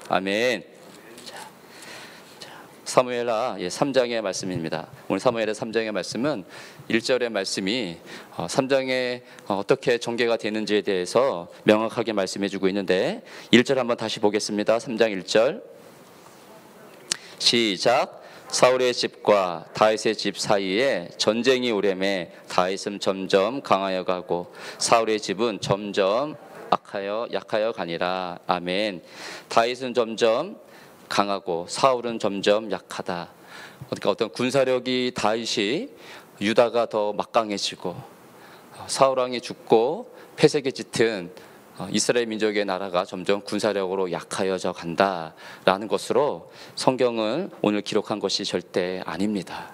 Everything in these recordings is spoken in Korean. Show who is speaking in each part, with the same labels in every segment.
Speaker 1: 아멘. 사무엘하 3장의 말씀입니다. 오늘 사무엘하 3장의 말씀은 1절의 말씀이 3장에 어떻게 전개가 되는지에 대해서 명확하게 말씀해 주고 있는데 1절 한번 다시 보겠습니다. 3장 1절 시작. 사울의 집과 다윗의 집 사이에 전쟁이 오래매 다윗은 점점 강하여 가고 사울의 집은 점점 약하여 가니라. 아멘. 다윗은 점점 강하고 사울은 점점 약하다. 그러니까 어떤 군사력이 다윗이 유다가 더 막강해지고 사울 왕이 죽고 폐색이 짙은 이스라엘 민족의 나라가 점점 군사력으로 약하여져 간다라는 것으로 성경을 오늘 기록한 것이 절대 아닙니다.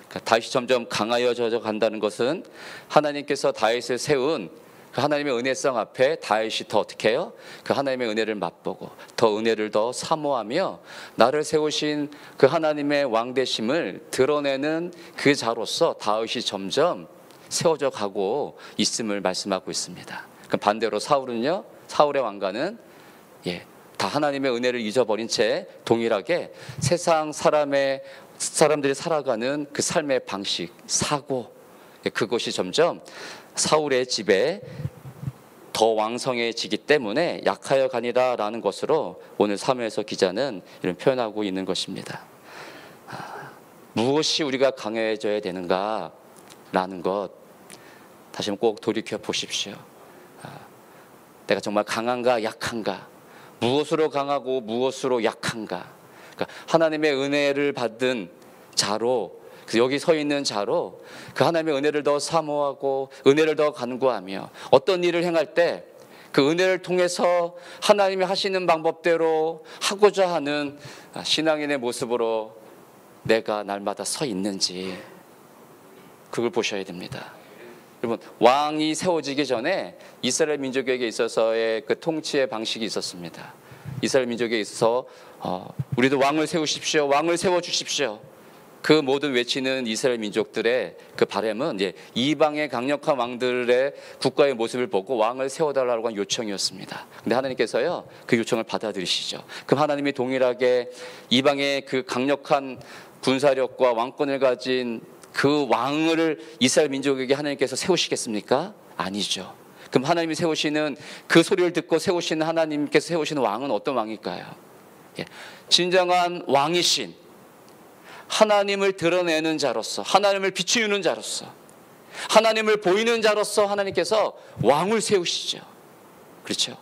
Speaker 1: 그러니까 다윗이 점점 강하여져 간다는 것은 하나님께서 다윗을 세운 그 하나님의 은혜성 앞에 다윗이 더 어떻게 해요? 그 하나님의 은혜를 맛보고 더 은혜를 더 사모하며 나를 세우신 그 하나님의 왕되심을 드러내는 그 자로서 다윗이 점점 세워져 가고 있음을 말씀하고 있습니다. 그 반대로 사울은요, 사울의 왕가는 다 하나님의 은혜를 잊어버린 채 동일하게 세상 사람들이 살아가는 그 삶의 방식, 사고, 그것이 점점 사울의 집에 더 왕성해지기 때문에 약하여 가니라라는 것으로 오늘 사무엘서 기자는 이런 표현하고 있는 것입니다. 무엇이 우리가 강해져야 되는가라는 것 다시 한번 꼭 돌이켜 보십시오. 내가 정말 강한가 약한가, 무엇으로 강하고 무엇으로 약한가. 그러니까 하나님의 은혜를 받은 자로, 여기 서 있는 자로 그 하나님의 은혜를 더 사모하고 은혜를 더 간구하며 어떤 일을 행할 때 그 은혜를 통해서 하나님이 하시는 방법대로 하고자 하는 신앙인의 모습으로 내가 날마다 서 있는지 그걸 보셔야 됩니다. 여러분, 왕이 세워지기 전에 이스라엘 민족에게 있어서의 그 통치의 방식이 있었습니다. 이스라엘 민족에 있어서 우리도 왕을 세우십시오, 왕을 세워주십시오. 그 모든 외치는 이스라엘 민족들의 그 바람은 이방의 강력한 왕들의 국가의 모습을 보고 왕을 세워달라고 한 요청이었습니다. 근데 하나님께서요, 그 요청을 받아들이시죠. 그럼 하나님이 동일하게 이방의 그 강력한 군사력과 왕권을 가진 그 왕을 이스라엘 민족에게 하나님께서 세우시겠습니까? 아니죠. 그럼 하나님이 세우시는 그 소리를 듣고 세우시는 하나님께서 세우시는 왕은 어떤 왕일까요? 진정한 왕이신 하나님을 드러내는 자로서, 하나님을 비추는 자로서, 하나님을 보이는 자로서 하나님께서 왕을 세우시죠. 그렇죠?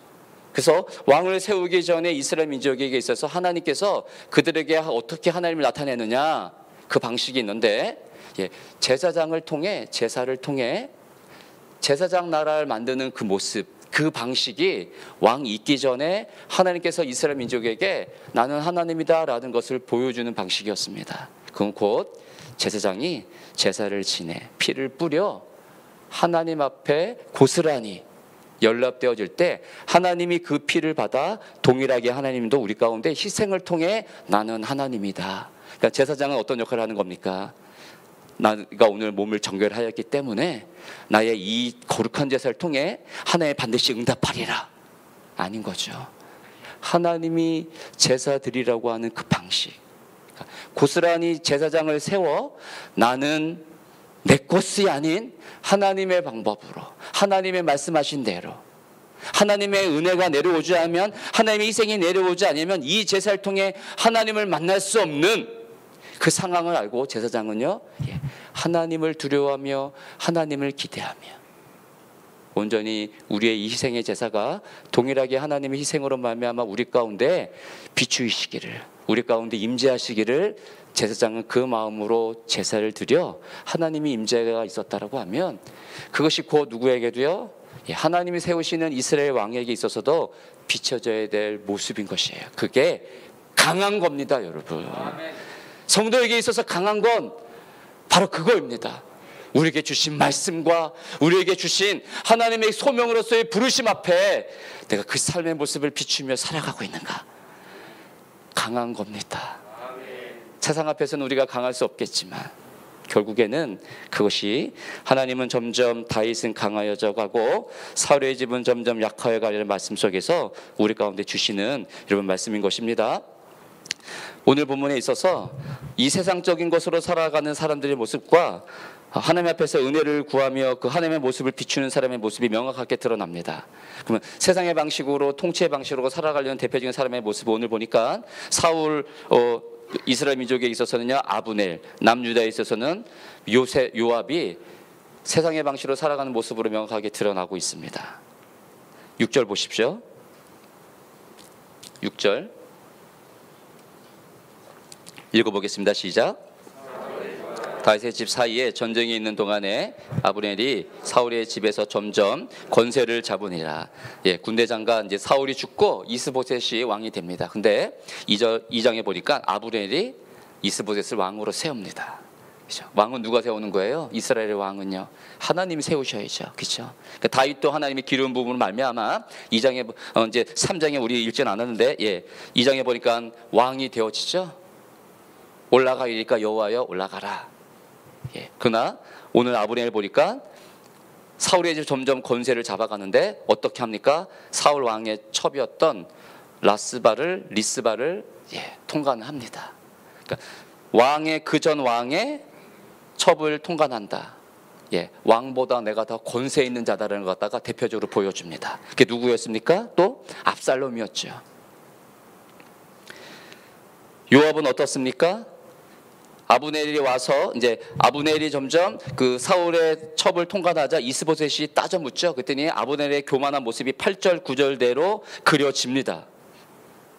Speaker 1: 그래서 왕을 세우기 전에 이스라엘 민족에게 있어서 하나님께서 그들에게 어떻게 하나님을 나타내느냐, 그 방식이 있는데 제사장을 통해, 제사를 통해 제사장 나라를 만드는 그 모습, 그 방식이 왕이 있기 전에 하나님께서 이스라엘 민족에게 나는 하나님이다 라는 것을 보여주는 방식이었습니다. 그건 곧 제사장이 제사를 지내 피를 뿌려 하나님 앞에 고스란히 연락되어질 때 하나님이 그 피를 받아 동일하게 하나님도 우리 가운데 희생을 통해 나는 하나님이다. 그러니까 제사장은 어떤 역할을 하는 겁니까? 나가 오늘 몸을 정결하였기 때문에 나의 이 거룩한 제사를 통해 하나님 반드시 응답하리라. 아닌 거죠. 하나님이 제사 드리라고 하는 그 방식, 고스란히 제사장을 세워 나는 내 것이 아닌 하나님의 방법으로, 하나님의 말씀하신 대로, 하나님의 은혜가 내려오지 않으면, 하나님의 희생이 내려오지 않으면 이 제사를 통해 하나님을 만날 수 없는 그 상황을 알고 제사장은요, 하나님을 두려워하며 하나님을 기대하며 온전히 우리의 이 희생의 제사가 동일하게 하나님의 희생으로 말미암아 우리 가운데 비추이시기를, 우리 가운데 임재하시기를 제사장은 그 마음으로 제사를 드려 하나님이 임재가 있었다라고 하면 그것이 곧 누구에게도요, 하나님이 세우시는 이스라엘 왕에게 있어서도 비춰져야 될 모습인 것이에요. 그게 강한 겁니다, 여러분. 성도에게 있어서 강한 건 바로 그거입니다. 우리에게 주신 말씀과 우리에게 주신 하나님의 소명으로서의 부르심 앞에 내가 그 삶의 모습을 비추며 살아가고 있는가? 강한 겁니다. 세상 앞에서는 우리가 강할 수 없겠지만 결국에는 그것이 하나님은 점점 다윗은 강하여져 가고 사울의 집은 점점 약하여 가려는 말씀 속에서 우리 가운데 주시는 여러분 말씀인 것입니다. 오늘 본문에 있어서 이 세상적인 것으로 살아가는 사람들의 모습과 하나님 앞에서 은혜를 구하며 그 하나님의 모습을 비추는 사람의 모습이 명확하게 드러납니다. 그러면 세상의 방식으로 통치의 방식으로 살아가려는 대표적인 사람의 모습을 오늘 보니까 사울 이스라엘 민족에 있어서는요 아브넬, 남유다에 있어서는 요압이 세상의 방식으로 살아가는 모습으로 명확하게 드러나고 있습니다. 6절 보십시오. 6절 읽어보겠습니다. 시작. 다윗의 집 사이에 전쟁이 있는 동안에 아브넬이 사울의 집에서 점점 권세를 잡으니라. 군대 장관 이제 사울이 죽고 이스보셋이 왕이 됩니다. 근데 2장에 보니까 아브넬이 이스보셋을 왕으로 세웁니다. 그렇죠? 왕은 누가 세우는 거예요? 이스라엘의 왕은요 하나님이 세우셔야죠. 그렇죠? 그러니까 다윗도 하나님이 기름 부음으로 말미암아 2장에 이제 3장에 우리 읽지는 않았는데 2장에 보니까 왕이 되어지죠. 올라가리까 여호와여 올라가라. 그러나 오늘 아브넬 보니까 사울의 집 점점 권세를 잡아가는데 어떻게 합니까? 사울 왕의 첩이었던 리스바를 통관합니다. 그러니까 왕의 그전 왕의 첩을 통관한다. 왕보다 내가 더 권세 있는 자다라는 것 갖다가 대표적으로 보여줍니다. 그게 누구였습니까? 또 압살롬이었죠. 요압은 어떻습니까? 아브넬이 와서 이제 아브넬이 점점 그 사울의 첩을 통과하자 이스보셋이 따져 묻죠. 그랬더니 아브넬의 교만한 모습이 8절 9절대로 그려집니다.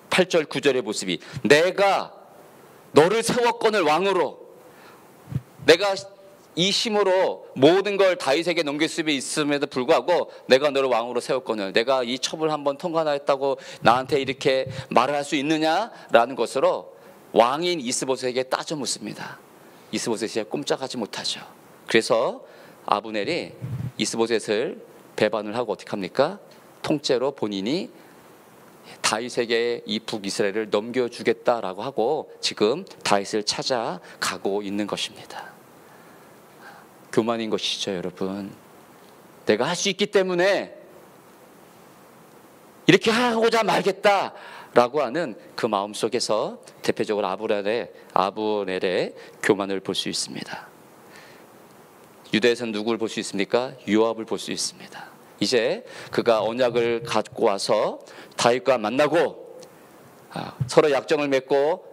Speaker 1: 8절 9절의 모습이 내가 너를 세웠거늘 왕으로 내가 이 힘으로 모든 걸 다윗에게 넘길 수 있음에도 불구하고 내가 너를 왕으로 세웠거늘 내가 이 첩을 한번 통과했다고 나한테 이렇게 말을 할 수 있느냐라는 것으로 왕인 이스보셋에게 따져 묻습니다. 이스보셋이 꼼짝하지 못하죠. 그래서 아브넬이 이스보셋을 배반을 하고 어떻게 합니까? 통째로 본인이 다윗에게 이 북이스라엘을 넘겨주겠다라고 하고 지금 다윗을 찾아가고 있는 것입니다. 교만인 것이죠, 여러분. 내가 할 수 있기 때문에 이렇게 하고자 말겠다라고 하는 그 마음 속에서 대표적으로 아브넬의 교만을 볼 수 있습니다. 유대에서는 누구를 볼 수 있습니까? 요압을 볼 수 있습니다. 이제 그가 언약을 갖고 와서 다윗과 만나고 서로 약정을 맺고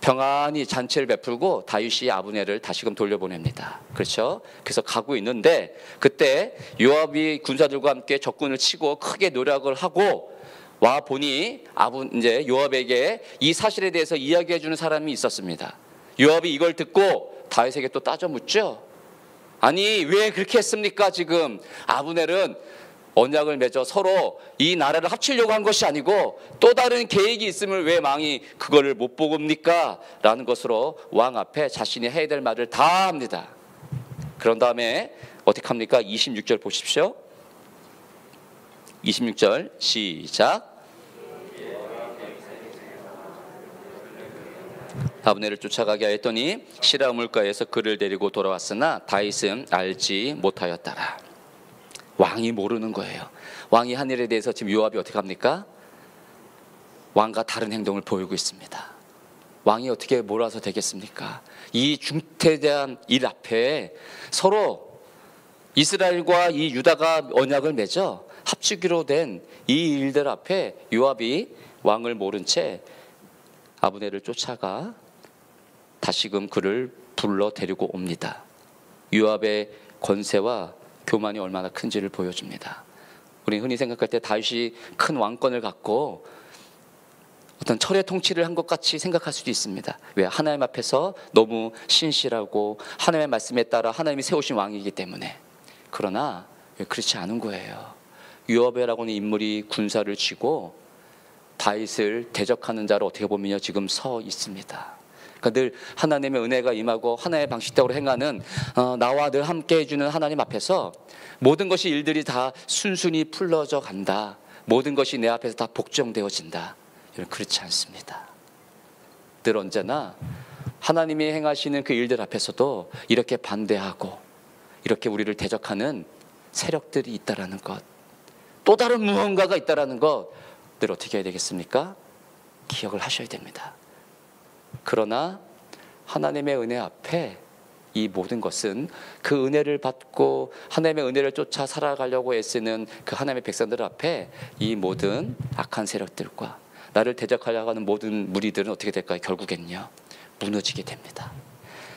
Speaker 1: 평안히 잔치를 베풀고 다윗이 아브넬을 다시금 돌려보냅니다. 그렇죠? 그래서 가고 있는데 그때 요압이 군사들과 함께 적군을 치고 크게 노력을 하고 와 보니 이제 요압에게 이 사실에 대해서 이야기해 주는 사람이 있었습니다. 요압이 이걸 듣고 다윗에게 또 따져 묻죠. 아니 왜 그렇게 했습니까? 지금 아브넬은 언약을 맺어 서로 이 나라를 합치려고 한 것이 아니고 또 다른 계획이 있음을 왜 왕이 그거를 못 보겁니까? 라는 것으로 왕 앞에 자신이 해야 될 말을 다 합니다. 그런 다음에 어떻게 합니까? 26절 보십시오. 26절 시작. 아브넬을 쫓아가게 하였더니 시라 우물가에서 그를 데리고 돌아왔으나 다윗은 알지 못하였더라. 왕이 모르는 거예요. 왕이 한 일에 대해서 지금 요압이 어떻게 합니까? 왕과 다른 행동을 보이고 있습니다. 왕이 어떻게 몰아서 되겠습니까? 이 중대한 일 앞에 서로 이스라엘과 이 유다가 언약을 맺어 합치기로 된 이 일들 앞에 요압이 왕을 모른 채 아브넬을 쫓아가 다시금 그를 불러 데리고 옵니다. 요압의 권세와 교만이 얼마나 큰지를 보여줍니다. 우리 흔히 생각할 때 다윗이 큰 왕권을 갖고 어떤 철의 통치를 한 것 같이 생각할 수도 있습니다. 왜? 하나님 앞에서 너무 신실하고 하나님의 말씀에 따라 하나님이 세우신 왕이기 때문에. 그러나 그렇지 않은 거예요. 요압이라고 하는 인물이 군사를 쥐고 다윗을 대적하는 자로 어떻게 보면요 지금 서 있습니다. 그러니까 늘 하나님의 은혜가 임하고 하나님의 방식대로 행하는 나와 늘 함께 해주는 하나님 앞에서 모든 것이 일들이 다 순순히 풀러져 간다. 모든 것이 내 앞에서 다 복종되어진다. 그렇지 않습니다. 늘 언제나 하나님이 행하시는 그 일들 앞에서도 이렇게 반대하고 이렇게 우리를 대적하는 세력들이 있다라는 것, 또 다른 무언가가 있다라는 것, 늘 어떻게 해야 되겠습니까? 기억을 하셔야 됩니다. 그러나 하나님의 은혜 앞에 이 모든 것은 그 은혜를 받고 하나님의 은혜를 쫓아 살아가려고 애쓰는 그 하나님의 백성들 앞에 이 모든 악한 세력들과 나를 대적하려고 하는 모든 무리들은 어떻게 될까요? 결국엔요, 무너지게 됩니다.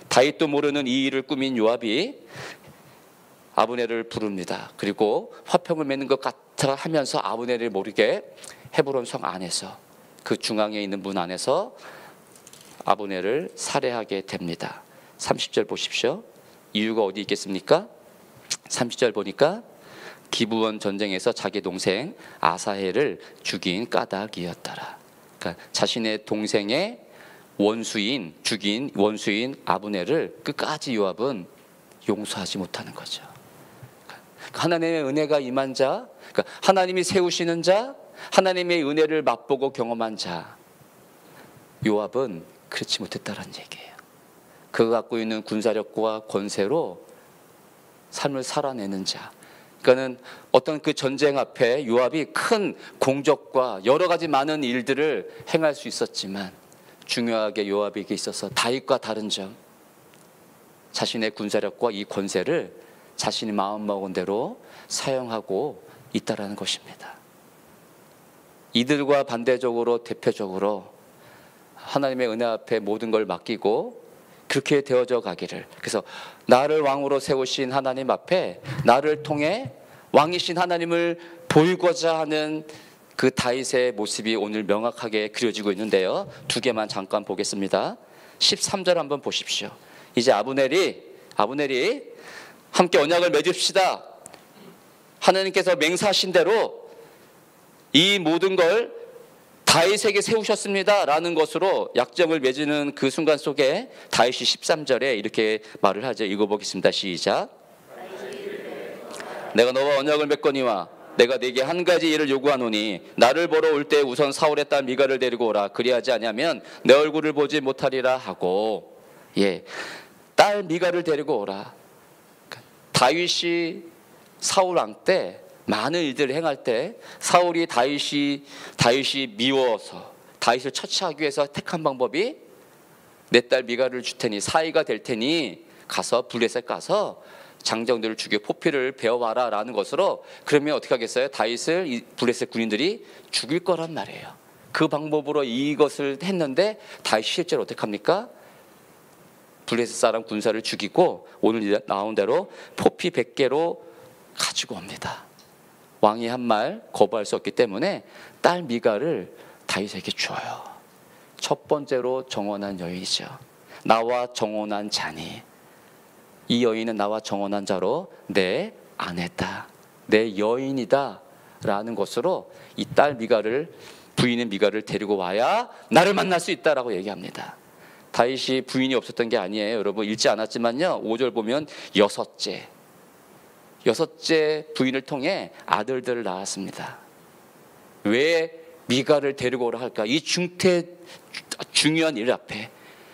Speaker 1: 다윗도 모르는 이 일을 꾸민 요압이 아브넬을 부릅니다. 그리고 화평을 맺는 것 같아 하면서 아브넬을 모르게 헤브론 성 안에서, 그 중앙에 있는 문 안에서 아브넬을 살해하게 됩니다. 30절 보십시오. 이유가 어디 있겠습니까? 30절 보니까 기브온 전쟁에서 자기 동생 아사헬을 죽인 까닭이었더라. 그러니까 자신의 동생의 죽인 원수인 아브넬을 끝까지 요압은 용서하지 못하는 거죠. 하나님의 은혜가 임한 자, 그러니까 하나님이 세우시는 자, 하나님의 은혜를 맛보고 경험한 자, 요압은 그렇지 못했다는 얘기예요. 그가 갖고 있는 군사력과 권세로 삶을 살아내는 자, 그러니까는 어떤 그 전쟁 앞에 요압이 큰 공적과 여러 가지 많은 일들을 행할 수 있었지만, 중요하게 요압에게 있어서 다윗과 다른 점, 자신의 군사력과 이 권세를 자신이 마음먹은 대로 사용하고 있다라는 것입니다. 이들과 반대적으로 대표적으로 하나님의 은혜 앞에 모든 걸 맡기고 그렇게 되어져 가기를, 그래서 나를 왕으로 세우신 하나님 앞에 나를 통해 왕이신 하나님을 보이고자 하는 그 다윗의 모습이 오늘 명확하게 그려지고 있는데요, 두 개만 잠깐 보겠습니다. 13절 한번 보십시오. 이제 아브넬이 함께 언약을 맺읍시다, 하나님께서 맹세하신 대로 이 모든 걸 다윗에게 세우셨습니다 라는 것으로 약정을 맺는 그 순간 속에 다윗이 13절에 이렇게 말을 하죠. 읽어보겠습니다. 시작. 내가 너와 언약을 맺거니와 내가 네게 한 가지 일을 요구하노니 나를 보러 올 때 우선 사울의 딸 미갈을 데리고 오라. 그리하지 아니하면 내 얼굴을 보지 못하리라 하고, 딸 미갈을 데리고 오라. 다윗이 사울 왕 때 많은 일들을 행할 때 사울이 다윗이 미워서 다윗을 처치하기 위해서 택한 방법이 내 딸 미갈을 줄 테니 사위가 될 테니 가서 블레셋 가서 장정들을 죽여 포피를 베어와라 라는 것으로, 그러면 어떻게 하겠어요? 다윗을 이 블레셋 군인들이 죽일 거란 말이에요. 그 방법으로 이것을 했는데 다윗이 실제로 어떻게 합니까? 블레셋 사람 군사를 죽이고 오늘 나온 대로 포피 100개로 가지고 옵니다. 왕이 한 말 거부할 수 없기 때문에 딸 미갈을 다윗에게 줘요. 첫 번째로 정혼한 여인이죠. 나와 정혼한 자니, 이 여인은 나와 정혼한 자로 내 아내다, 내 여인이다 라는 것으로 이 딸 미갈을, 부인인 미갈을 데리고 와야 나를 만날 수 있다라고 얘기합니다. 다윗이 부인이 없었던 게 아니에요. 여러분 읽지 않았지만요, 5절 보면 여섯째 부인을 통해 아들들을 낳았습니다. 왜 미갈을 데리고 오라 할까? 이 중요한 일 앞에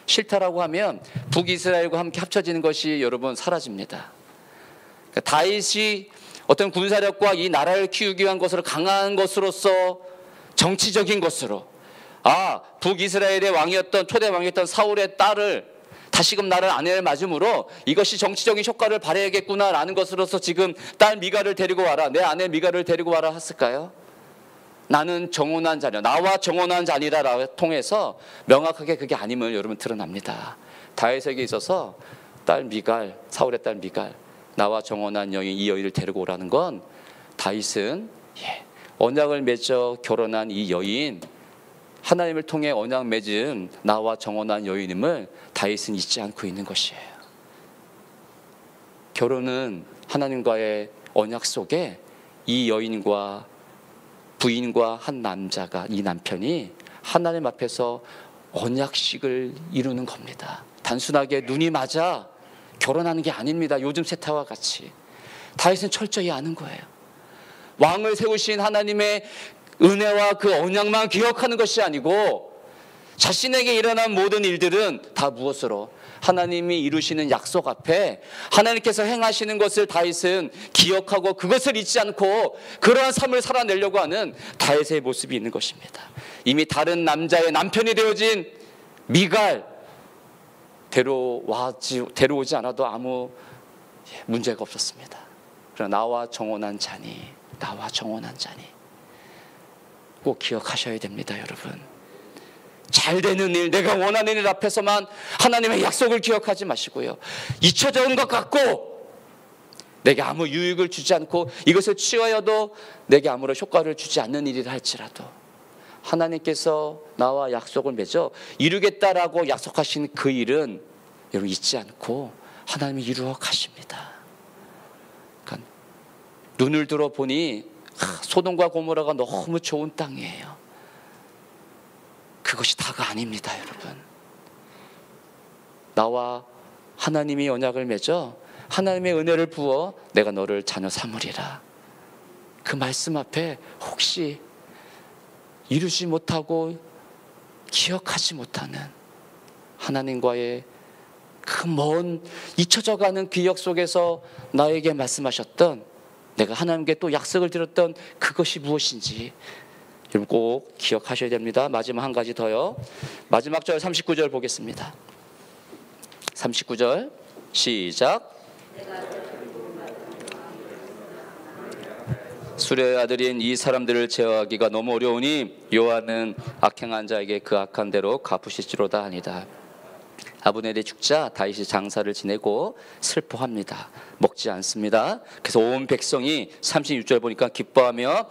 Speaker 1: 싫다라고 하면 북이스라엘과 함께 합쳐지는 것이 여러분 사라집니다. 그러니까 다윗이 어떤 군사력과 이 나라를 키우기 위한 것으로, 강한 것으로서, 정치적인 것으로, 북이스라엘의 왕이었던, 초대 왕이었던 사울의 딸을 다시금 나를 아내를 맞음으로 이것이 정치적인 효과를 발휘하겠구나라는 것으로서 지금 딸 미갈을 데리고 와라, 내 아내 미갈을 데리고 와라 했을까요? 나는 정혼한 자녀, 나와 정혼한 자니라 통해서 명확하게 그게 아님을 여러분 드러납니다. 다윗에게 있어서 딸 미갈, 사울의 딸 미갈, 나와 정혼한 여인, 이 여인을 데리고 오라는 건, 다윗은 언약을 맺어 결혼한 이 여인, 하나님을 통해 언약 맺은 나와 정혼한 여인임을 다윗은 잊지 않고 있는 것이에요. 결혼은 하나님과의 언약 속에 이 여인과 부인과 한 남자가, 이 남편이 하나님 앞에서 언약식을 이루는 겁니다. 단순하게 눈이 맞아 결혼하는 게 아닙니다. 요즘 세타와 같이. 다윗은 철저히 아는 거예요. 왕을 세우신 하나님의 은혜와 그 언약만 기억하는 것이 아니고 자신에게 일어난 모든 일들은 다 무엇으로? 하나님이 이루시는 약속 앞에 하나님께서 행하시는 것을 다윗은 기억하고 그것을 잊지 않고 그러한 삶을 살아내려고 하는 다윗의 모습이 있는 것입니다. 이미 다른 남자의 남편이 되어진 미갈 데려오지 않아도 아무 문제가 없었습니다. 그러나 나와 정혼한 자니 꼭 기억하셔야 됩니다, 여러분. 잘 되는 일, 내가 원하는 일 앞에서만 하나님의 약속을 기억하지 마시고요. 잊혀져 온 것 같고 내게 아무 유익을 주지 않고 이것을 취하여도 내게 아무런 효과를 주지 않는 일이라 할지라도 하나님께서 나와 약속을 맺어 이루겠다라고 약속하신 그 일은 여러분 잊지 않고 하나님이 이루어 가십니다. 그러니까 눈을 들어 보니 소돔과 고모라가 너무 좋은 땅이에요. 그것이 다가 아닙니다, 여러분. 나와 하나님이 언약을 맺어 하나님의 은혜를 부어 내가 너를 자녀 삼으리라. 그 말씀 앞에 혹시 이루지 못하고 기억하지 못하는 하나님과의 그 먼 잊혀져가는 기억 속에서 나에게 말씀하셨던, 내가 하나님께 또 약속을 드렸던 그것이 무엇인지 여러분 꼭 기억하셔야 됩니다. 마지막 한 가지 더요. 마지막 절 39절 보겠습니다. 39절 시작. 수레의 아들인 이 사람들을 제어하기가 너무 어려우니 여호와는 악행한 자에게 그 악한 대로 갚으실지로다 하니라. 아브넬이 죽자 다윗이 장사를 지내고 슬퍼합니다. 먹지 않습니다. 그래서 온 백성이 36절 보니까 기뻐하며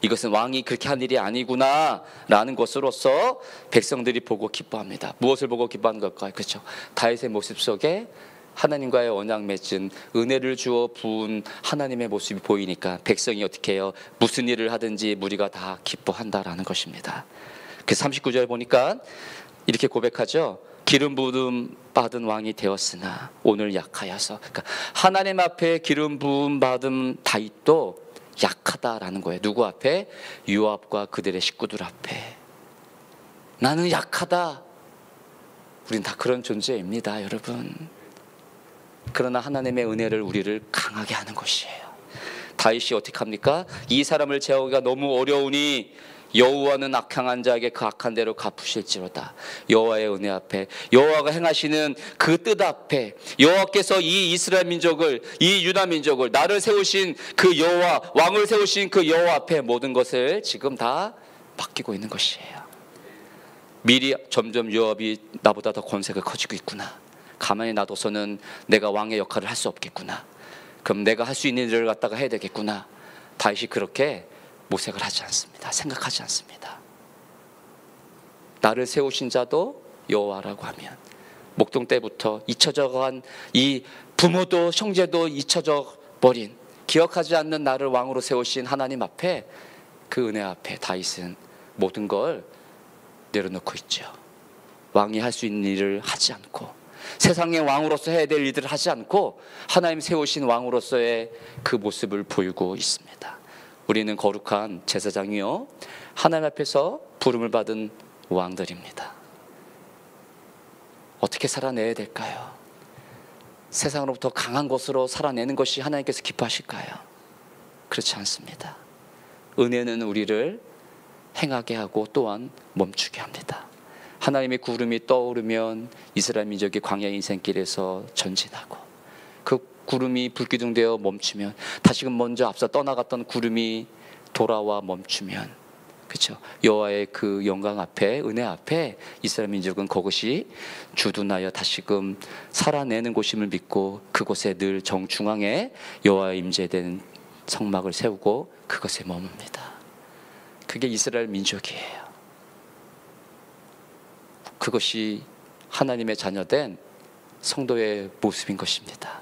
Speaker 1: 이것은 왕이 그렇게 한 일이 아니구나 라는 것으로서 백성들이 보고 기뻐합니다. 무엇을 보고 기뻐하는 걸까요? 그렇죠. 다윗의 모습 속에 하나님과의 언약 맺은 은혜를 주어 부은 하나님의 모습이 보이니까 백성이 어떻게 해요? 무슨 일을 하든지 무리가 다 기뻐한다라는 것입니다. 그래서 39절 보니까 이렇게 고백하죠. 기름 부음 받은 왕이 되었으나 오늘 약하여서. 그러니까 하나님 앞에 기름 부음 받은 다윗도 약하다라는 거예요. 누구 앞에? 요압과 그들의 식구들 앞에. 나는 약하다. 우린 다 그런 존재입니다, 여러분. 그러나 하나님의 은혜를 우리를 강하게 하는 것이에요. 다윗이 어떻게 합니까? 이 사람을 제어하기가 너무 어려우니 여호와는 악행한 자에게 그 악한 대로 갚으실지로다. 여호와의 은혜 앞에, 여호와가 행하시는 그 뜻 앞에, 여호와께서 이 이스라엘 민족을, 이 유다 민족을, 나를 세우신 그 여호와, 왕을 세우신 그 여호와 앞에 모든 것을 지금 다 맡기고 있는 것이에요. 미리 점점 요압이 나보다 더 권세가 커지고 있구나. 가만히 놔둬서는 내가 왕의 역할을 할 수 없겠구나. 그럼 내가 할 수 있는 일을 갖다가 해야 되겠구나. 다윗이 그렇게 모색을 하지 않습니다. 생각하지 않습니다. 나를 세우신 자도 여호와라고 하면 목동 때부터 잊혀져간 이 부모도 형제도 잊혀져 버린, 기억하지 않는 나를 왕으로 세우신 하나님 앞에, 그 은혜 앞에 다윗은 모든 걸 내려놓고 있죠. 왕이 할 수 있는 일을 하지 않고, 세상의 왕으로서 해야 될 일들을 하지 않고 하나님 세우신 왕으로서의 그 모습을 보이고 있습니다. 우리는 거룩한 제사장이요, 하나님 앞에서 부름을 받은 왕들입니다. 어떻게 살아내야 될까요? 세상으로부터 강한 것으로 살아내는 것이 하나님께서 기뻐하실까요? 그렇지 않습니다. 은혜는 우리를 행하게 하고 또한 멈추게 합니다. 하나님의 구름이 떠오르면 이스라엘 민족이 광야 인생길에서 전진하고, 그 구름이 불기둥되어 멈추면, 다시금 먼저 앞서 떠나갔던 구름이 돌아와 멈추면, 그렇죠? 여호와의 그 영광 앞에, 은혜 앞에 이스라엘 민족은 그것이 주둔하여 다시금 살아내는 곳임을 믿고 그곳에 늘 정중앙에 여호와의 임재된 성막을 세우고 그것에 머뭅니다. 그게 이스라엘 민족이에요. 그것이 하나님의 자녀된 성도의 모습인 것입니다.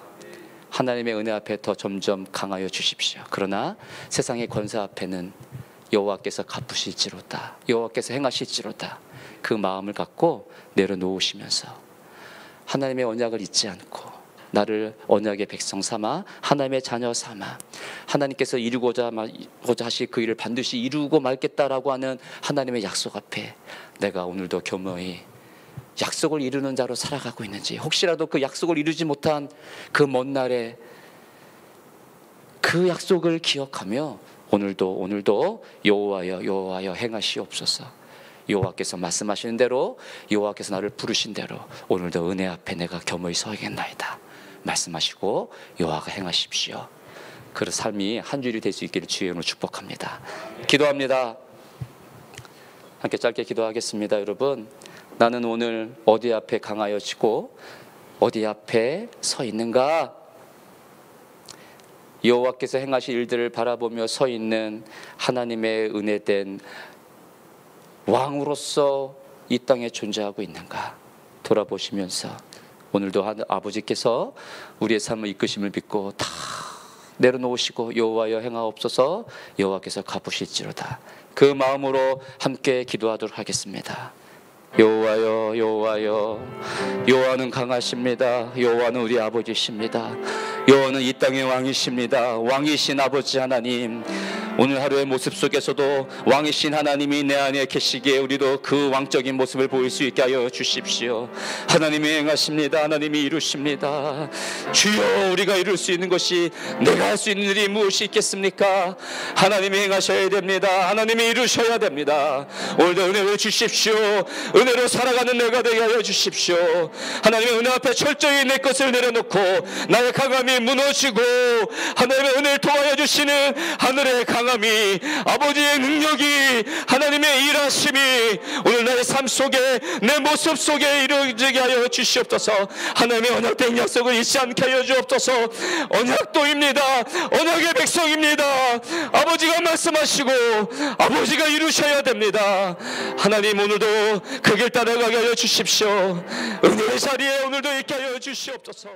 Speaker 1: 하나님의 은혜 앞에 더 점점 강하여 주십시오. 그러나 세상의 권세 앞에는 여호와께서 갚으실지로다, 여호와께서 행하실지로다, 그 마음을 갖고 내려놓으시면서 하나님의 언약을 잊지 않고 나를 언약의 백성 삼아 하나님의 자녀 삼아 하나님께서 이루고자 하실 그 일을 반드시 이루고 말겠다라고 하는 하나님의 약속 앞에 내가 오늘도 겸허히 약속을 이루는 자로 살아가고 있는지, 혹시라도 그 약속을 이루지 못한 그 먼 날에 그 약속을 기억하며 오늘도 여호와여 행하시옵소서. 여호와께서 말씀하시는 대로, 여호와께서 나를 부르신 대로 오늘도 은혜 앞에 내가 겸허히 서야겠나이다 말씀하시고 여호와가 행하십시오. 그 삶이 한 주일이 될 수 있기를 주의 이름으로 축복합니다. 기도합니다. 함께 짧게 기도하겠습니다. 여러분, 나는 오늘 어디 앞에 강하여지고 어디 앞에 서 있는가? 여호와께서 행하실 일들을 바라보며 서 있는 하나님의 은혜된 왕으로서 이 땅에 존재하고 있는가 돌아보시면서 오늘도 아버지께서 우리의 삶을 이끄심을 믿고 다 내려놓으시고 여호와여 행하옵소서, 여호와께서 갚으실지로다, 그 마음으로 함께 기도하도록 하겠습니다. 여호와여, 여호와여, 여호와는 강하십니다. 여호와는 우리 아버지십니다. 여호와는 이 땅의 왕이십니다. 왕이신 아버지 하나님, 오늘 하루의 모습 속에서도 왕이신 하나님이 내 안에 계시기에 우리도 그 왕적인 모습을 보일 수 있게 하여 주십시오. 하나님이 행하십니다. 하나님이 이루십니다. 주여, 우리가 이룰 수 있는 것이, 내가 할 수 있는 일이 무엇이 있겠습니까? 하나님이 행하셔야 됩니다. 하나님이 이루셔야 됩니다. 오늘도 은혜를 주십시오. 은혜로 살아가는 내가 되게 하여 주십시오. 하나님의 은혜 앞에 철저히 내 것을 내려놓고 나의 강함이 무너지고 하나님의 은혜를 통하여 주시는 하늘의 강함이, 아버지의 능력이, 하나님의 일하심이 오늘 나의 삶 속에, 내 모습 속에 이루어지게 하여 주시옵소서. 하나님의 언약된 약속을 잊지 않게 하여 주옵소서. 언약도입니다. 언약의 백성입니다. 아버지가 말씀하시고 아버지가 이루셔야 됩니다. 하나님, 오늘도 그 길 따라가게 하여 주십시오. 은혜의 자리에 오늘도 있게 하여 주시옵소서.